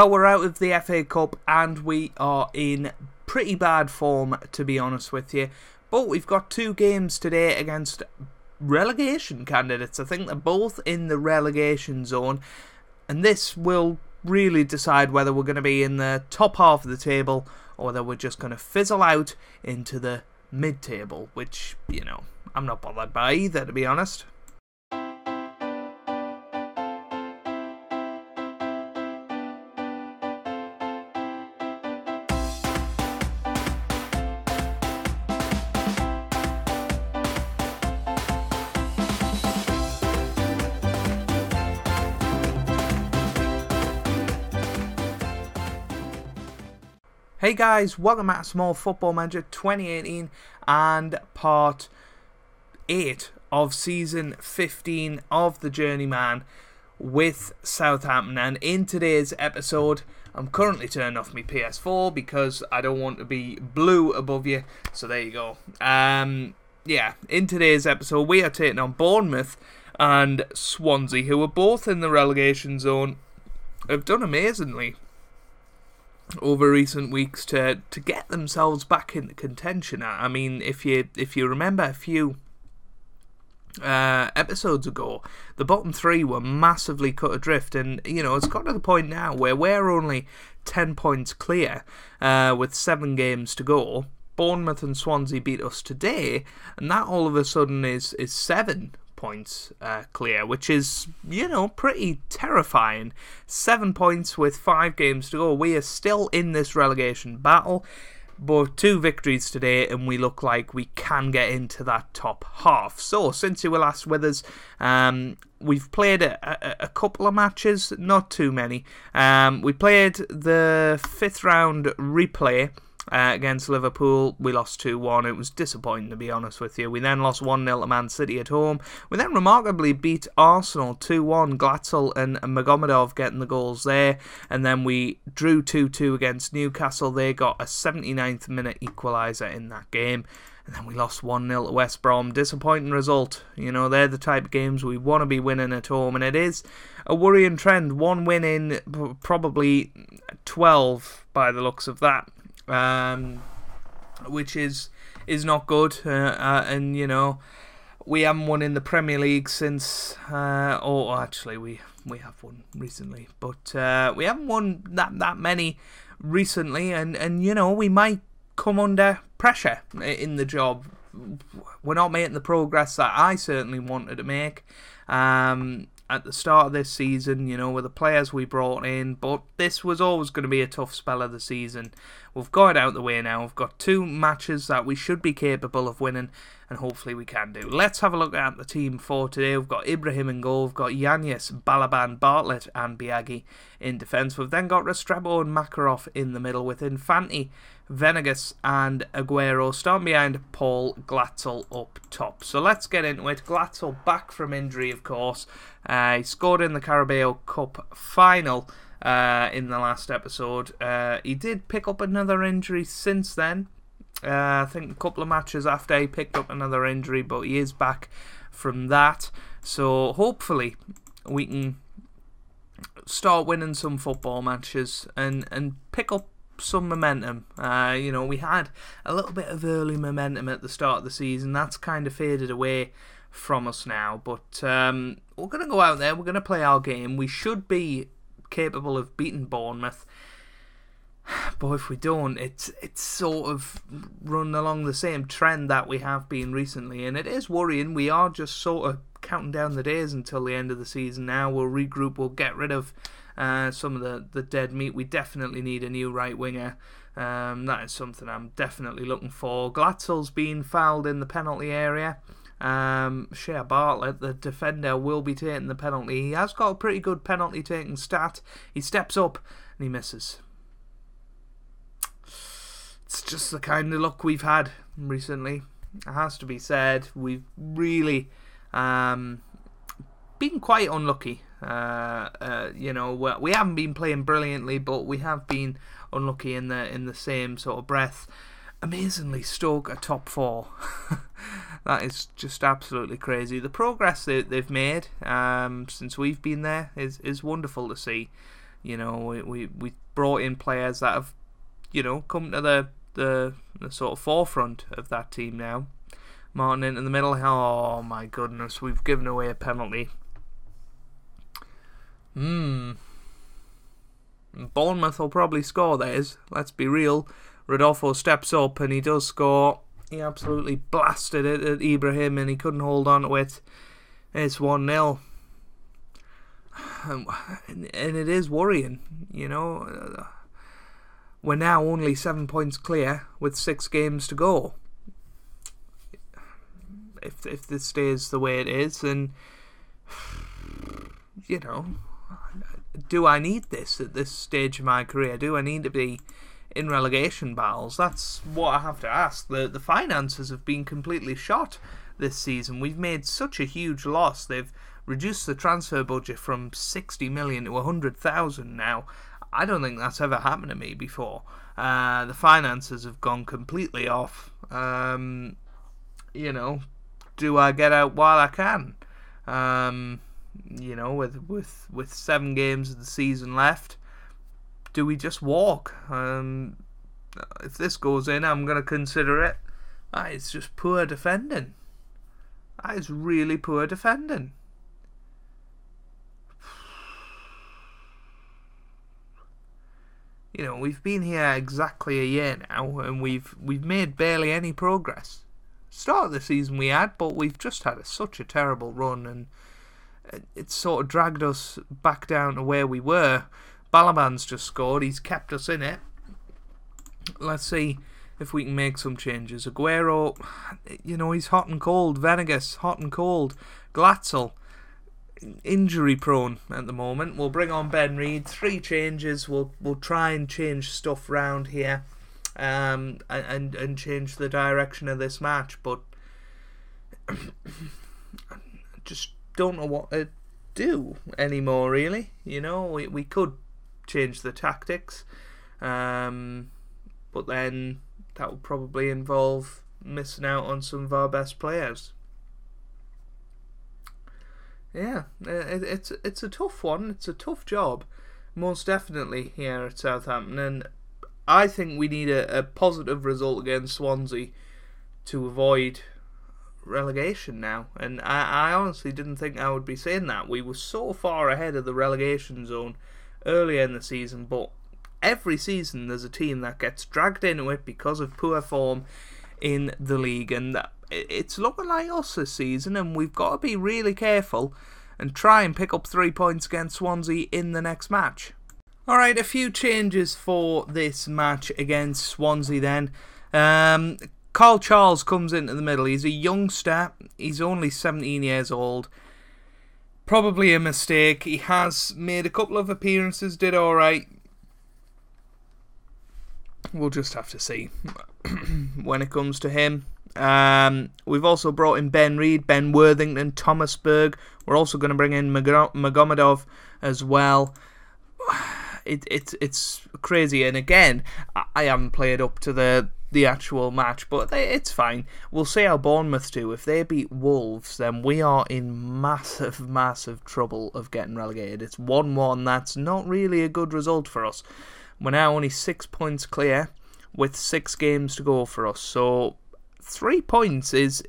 We're out of the FA Cup and we are in pretty bad form, to be honest with you. But we've got 2 games today against relegation candidates. I think they're both in the relegation zone. And this will really decide whether we're going to be in the top half of the table or whether we're just going to fizzle out into the mid-table. Which, you know, I'm not bothered by either, to be honest. Hey guys, welcome back to Small Football Manager 2018 and part 8 of season 15 of the Journeyman with Southampton. And in today's episode, I'm currently turning off my PS4 because I don't want to be blue above you, so there you go. In today's episode we are taking on Bournemouth and Swansea, who are both in the relegation zone, have done amazingly over recent weeks to get themselves back into contention. I mean, if you remember a few episodes ago, the bottom 3 were massively cut adrift, and you know, it's got to the point now where we're only 10 points clear with 7 games to go. Bournemouth and Swansea beat us today, and that all of a sudden is 7 points clear, which is, you know, pretty terrifying. 7 points with 5 games to go. We are still in this relegation battle, but 2 victories today and we look like we can get into that top half. So since you were last with us, we've played a couple of matches, not too many. We played the 5th round replay against Liverpool. We lost 2-1. It was disappointing, to be honest with you. We then lost 1-0 to Man City at home. We then remarkably beat Arsenal 2-1. Glatzel and Magomedov getting the goals there. And then we drew 2-2 against Newcastle. They got a 79th minute equaliser in that game. And then we lost 1-0 to West Brom. Disappointing result. You know, they're the type of games we want to be winning at home. And it is a worrying trend. 1 win in probably 12 by the looks of that. Which is not good, and you know, we haven't won in the Premier League since, actually we have won recently, but we haven't won that many recently, and you know, we might come under pressure in the job. We're not making the progress that I certainly wanted to make at the start of this season, you know, with the players we brought in, but this was always going to be a tough spell of the season. We've got it out the way now. We've got 2 matches that we should be capable of winning, and hopefully we can do. Let's have a look at the team for today. We've got Ibrahim in goal. We've got Yannis, Balaban, Bartlett and Biaggi in defence. We've then got Restrepo and Makarov in the middle with Infante, Venegas and Aguero. Starting behind Paul, Glatzel up top. So let's get into it. Glatzel back from injury, of course. He scored in the Carabao Cup final in the last episode. He did pick up another injury since then. I think a couple of matches after he picked up another injury, but he is back from that. So hopefully we can start winning some football matches and pick up some momentum. You know, we had a little bit of early momentum at the start of the season. That's kind of faded away from us now, but we're going to go out there, we're going to play our game. We should be capable of beating Bournemouth, but if we don't, it's sort of run along the same trend that we have been recently, and it is worrying. We are just sort of counting down the days until the end of the season now. We'll regroup, we'll get rid of some of the dead meat. We definitely need a new right winger. That is something I'm definitely looking for. Glatzel's been fouled in the penalty area. Shea Bartlett, the defender, will be taking the penalty. He has got a pretty good penalty taking stat. He steps up and he misses. It's just the kind of luck we've had recently. It has to be said. We've really been quite unlucky. You know, we haven't been playing brilliantly, but we have been unlucky in the same sort of breath. Amazingly, Stoke are top 4. That is just absolutely crazy. The progress they've made since we've been there is wonderful to see. You know, we brought in players that have, you know, come to the sort of forefront of that team now. Martin into the middle. Oh my goodness, we've given away a penalty. Bournemouth will probably score theirs. Let's be real. Rodolfo steps up and he does score. He absolutely blasted it at Ibrahim and he couldn't hold on to it. It's 1-0. And it is worrying, you know. We're now only 7 points clear with 6 games to go. If this stays the way it is, then, you know, do I need this at this stage of my career? Do I need to be in relegation battles? That's what I have to ask. The finances have been completely shot this season. We've made such a huge loss. They've reduced the transfer budget from 60 million to 100,000 now. I don't think that's ever happened to me before. The finances have gone completely off. You know, do I get out while I can? You know, with 7 games of the season left, do we just walk? If this goes in, I'm going to consider it. It's just poor defending. That is really poor defending. You know, we've been here exactly a year now, and we've made barely any progress. Start of the season we had, but we've just had such a terrible run, and it's sort of dragged us back down to where we were. Balaban's just scored. He's kept us in it. Let's see if we can make some changes. Aguero, you know, he's hot and cold. Venegas, hot and cold. Glatzel, injury prone at the moment. We'll bring on Ben Reid. 3 changes. We'll try and change stuff round here, and change the direction of this match. But I just don't know what to do anymore. Really, you know, we could change the tactics, but then that would probably involve missing out on some of our best players. Yeah, it's a tough one. It's a tough job, most definitely here at Southampton, and I think we need a positive result against Swansea to avoid relegation now. And I honestly didn't think I would be saying that. We were so far ahead of the relegation zone earlier in the season, but every season there's a team that gets dragged into it because of poor form in the league, and it's looking like us this season, and we've got to be really careful and try and pick up 3 points against Swansea in the next match. Alright, a few changes for this match against Swansea then. Carl Charles comes into the middle. He's a youngster. He's only 17 years old. Probably a mistake. He has made a couple of appearances, did alright. We'll just have to see when it comes to him. We've also brought in Ben Reid, Ben Worthington, Thomas Berg. We're also going to bring in Magomedov as well. It's crazy, and again, I haven't played up to the actual match, but it's fine. We'll see how Bournemouth do. If they beat Wolves, then we are in massive trouble of getting relegated. It's 1-1. That's not really a good result for us. We're now only 6 points clear with 6 games to go for us. So 3 points is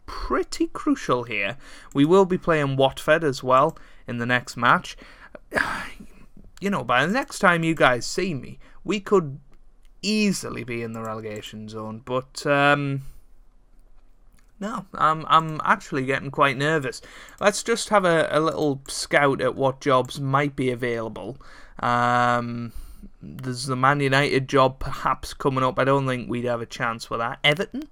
pretty crucial here. We will be playing Watford as well in the next match. You know, by the next time you guys see me, we could easily be in the relegation zone. But no, I'm actually getting quite nervous. Let's just have a little scout at what jobs might be available. There's the Man United job perhaps coming up. I don't think we'd have a chance with that. Everton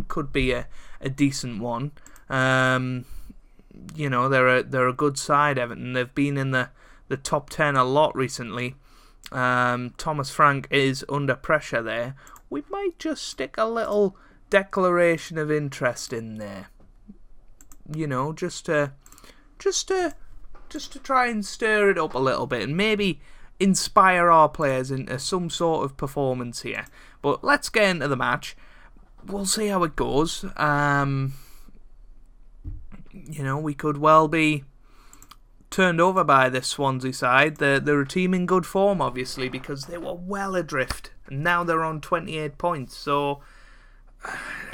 could be a decent one. You know, they're a good side, Everton. They've been in the top 10 a lot recently. Thomas Frank is under pressure there. We might just stick a little declaration of interest in there. You know, just to try and stir it up a little bit and maybe inspire our players into some sort of performance here. But let's get into the match. We'll see how it goes. You know, we could well be turned over by this Swansea side. They're a team in good form, obviously, because they were well adrift. And now they're on 28 points. So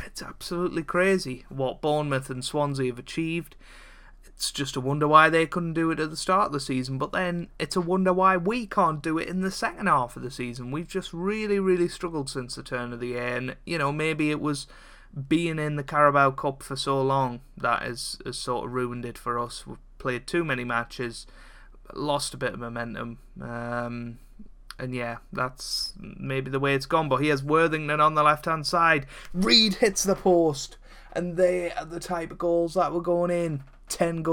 it's absolutely crazy what Bournemouth and Swansea have achieved. It's just a wonder why they couldn't do it at the start of the season. But then it's a wonder why we can't do it in the second half of the season. We've just really, really struggled since the turn of the year. And, maybe it was being in the Carabao Cup for so long that has sort of ruined it for us. We've played too many matches, lost a bit of momentum, and yeah, that's maybe the way it's gone. But here's Worthington on the left hand side. Reid hits the post, and they are the type of goals that were going in 10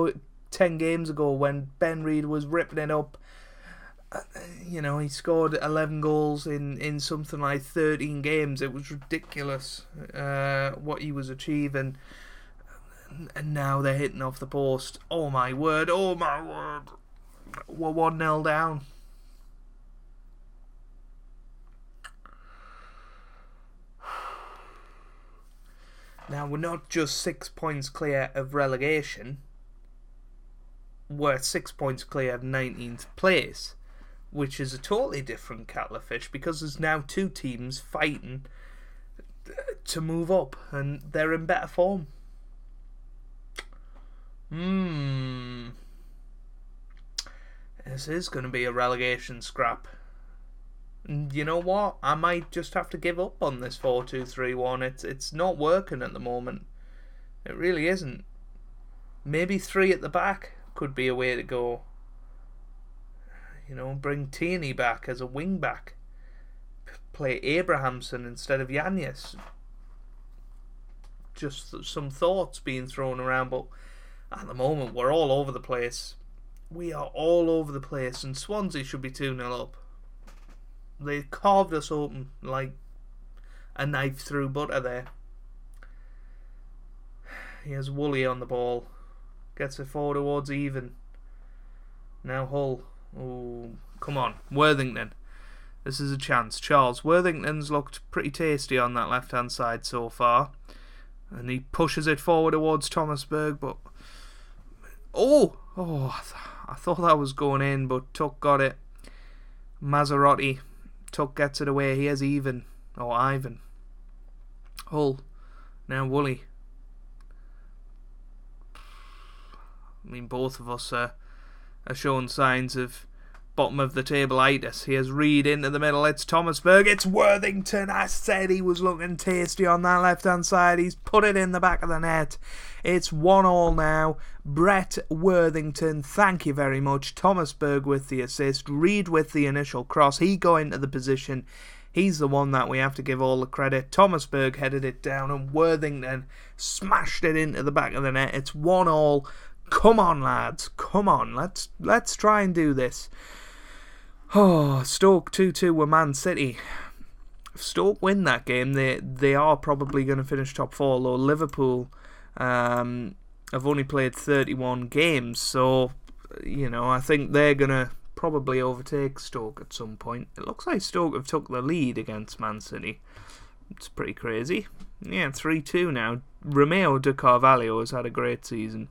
games ago when Ben Reid was ripping it up. He scored 11 goals in something like 13 games. It was ridiculous what he was achieving. And now they're hitting off the post. Oh my word. We're 1-0 down. Now we're not just 6 points clear of relegation. We're 6 points clear of 19th place, which is a totally different kettle of fish because there's now 2 teams fighting to move up and they're in better form. This is going to be a relegation scrap. And you know what? I might just have to give up on this 4-2-3-1. It's not working at the moment. It really isn't. Maybe 3 at the back could be a way to go. Bring Tierney back as a wing back. Play Abrahamson instead of Yannis. Just some thoughts being thrown around, but at the moment we're all over the place. We are all over the place, and Swansea should be 2-0 up. They carved us open like a knife through butter there. Here's Woolley on the ball. Gets it forward towards even. Now Hull. Oh, come on. Worthington. This is a chance. Charles. Worthington's looked pretty tasty on that left-hand side so far. And he pushes it forward towards Thomas Berg, but... I thought that was going in, but Tuck got it. Maserotti. Tuck gets it away. Here's Ivan. Hull. Now Woolley. Both of us are showing signs of bottom of the table-itis. Here's Reid into the middle. It's Thomas Berg. It's Worthington. I said he was looking tasty on that left-hand side. He's put it in the back of the net. It's 1-1 now. Brett Worthington, thank you very much. Thomas Berg with the assist. Reid with the initial cross. He got into the position. He's the one that we have to give all the credit. Thomas Berg headed it down and Worthington smashed it into the back of the net. It's 1-1. Come on, lads. Come on. Let's try and do this. Oh, Stoke 2-2 with Man City. If Stoke win that game, they are probably going to finish top 4, although Liverpool have only played 31 games, so I think they're going to probably overtake Stoke at some point. It looks like Stoke have took the lead against Man City. It's pretty crazy. Yeah, 3-2 now. Romeo de Carvalho has had a great season.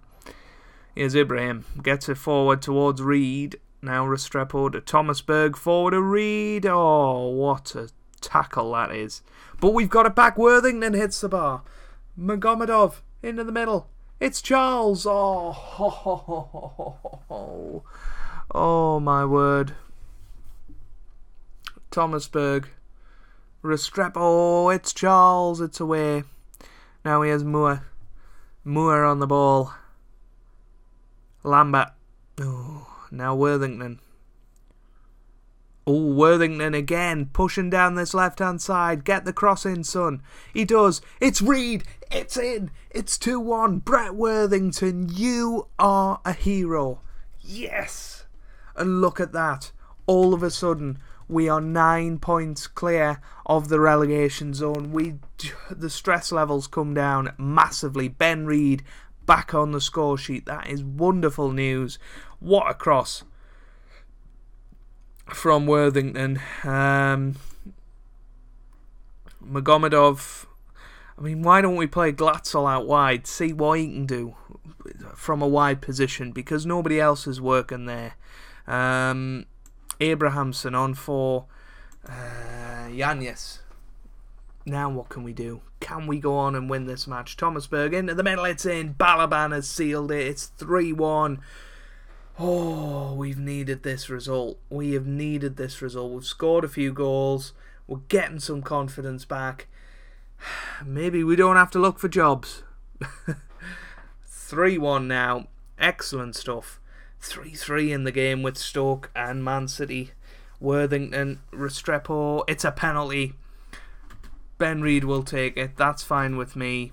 Here's Ibrahim. Gets it forward towards Reid. Now Restrepo to Thomas Berg. Forward to Reid. Oh, what a tackle that is. But we've got it back. Worthington hits the bar. Magomedov into the middle. It's Charles. Oh my word. Thomas Berg. Restrepo. It's Charles. It's away. Now he has Moore. Moore on the ball. Lambert. Oh, now Worthington. Oh, Worthington again, pushing down this left-hand side. Get the cross in, son. He does. It's Reid. It's in. It's 2-1. Brett Worthington, you are a hero. Yes. And look at that. All of a sudden, we are 9 points clear of the relegation zone. The stress levels come down massively. Ben Reid back on the score sheet. That is wonderful news. What a cross from Worthington. Magomedov. Why don't we play Glatzel out wide? See what he can do. from a wide position because nobody else is working there. Abrahamson on for Yannis. Now what can we do? Can we go on and win this match? Thomas Berg into the middle, it's in. Balaban has sealed it. It's 3-1. Oh, we've needed this result. We have needed this result. We've scored a few goals. We're getting some confidence back. Maybe we don't have to look for jobs. 3-1 now. Excellent stuff. 3-3 in the game with Stoke and Man City. Worthington, Restrepo. It's a penalty. Ben Reid will take it. That's fine with me.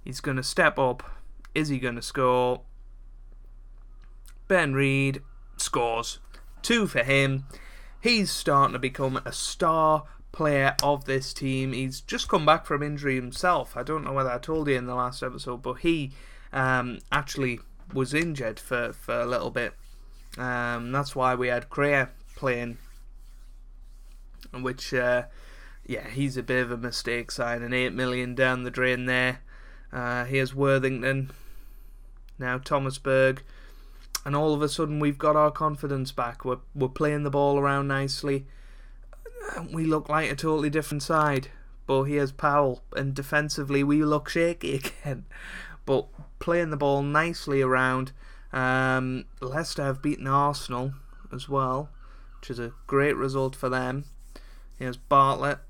He's going to step up. Is he going to score? Ben Reid scores. 2 for him. He's starting to become a star player of this team. He's just come back from injury himself. I don't know whether I told you in the last episode, but he actually was injured for a little bit. That's why we had Crea playing, which... he's a bit of a mistake signing. 8 million down the drain there. Here's Worthington. Now Thomas Berg. And all of a sudden we've got our confidence back. We're playing the ball around nicely. We look like a totally different side. But here's Powell. And defensively we look shaky again. But playing the ball nicely around. Leicester have beaten Arsenal as well, which is a great result for them. Here's Bartlett.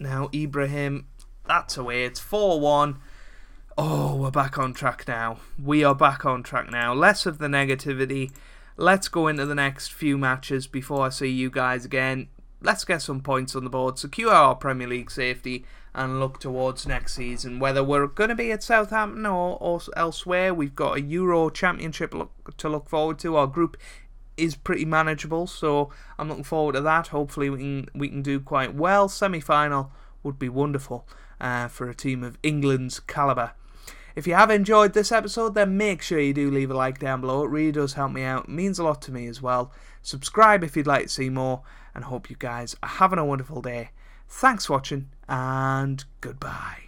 Now Ibrahim, that's away. It's 4-1. Oh, we're back on track now. We are back on track now. Less of the negativity. Let's go into the next few matches before I see you guys again. Let's get some points on the board, secure our Premier League safety, and look towards next season. Whether we're going to be at Southampton or elsewhere, we've got a Euro Championship to look forward to. Our group is pretty manageable, so I'm looking forward to that. Hopefully we can do quite well. Semi-final would be wonderful for a team of England's calibre. If you have enjoyed this episode, then make sure you do leave a like down below. It really does help me out. It means a lot to me as well. Subscribe if you'd like to see more, and hope you guys are having a wonderful day. Thanks for watching, and goodbye.